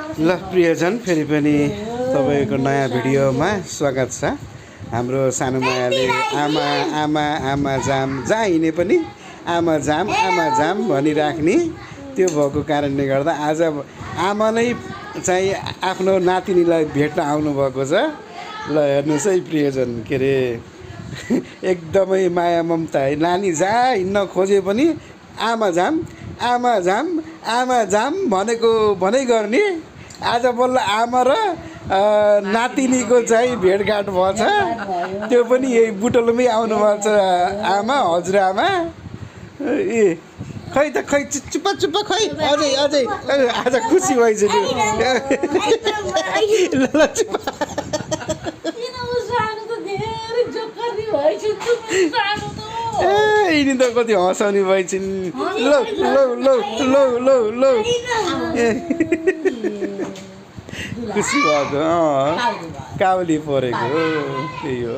ल प्रियजन फेरि पनि तपाईँको नयाँ भिडियोमा स्वागत छ। हाम्रो सानो मायाले आमा आमा आमा जाम जहाँ हिँडे पनि आमा जाम भनिराख्ने त्यो भएको कारणले गर्दा आज आमा नै चाहिँ आफ्नो नातिनीलाई भेट्न आउनुभएको छ। ल हेर्नुहोस् है प्रियजन, के अरे एकदमै माया ममता है। नानी जहाँ हिँड्न खोजे पनि आमा जाम भनेको भनै गर्ने। आज बल्ल आमा र नातिनीको चाहिँ भेटघाट भएछ, त्यो पनि यही बुटोलमै आउनुभएको छ आमा, हजुरआमा। ए खै त खै चुप्पा खै अझै आज खुसी भएछ नि। ल चुप्पा ए यिनी त कति हँसाउने भएछन्। ल खुसी भएको काउली परेको त्यही हो।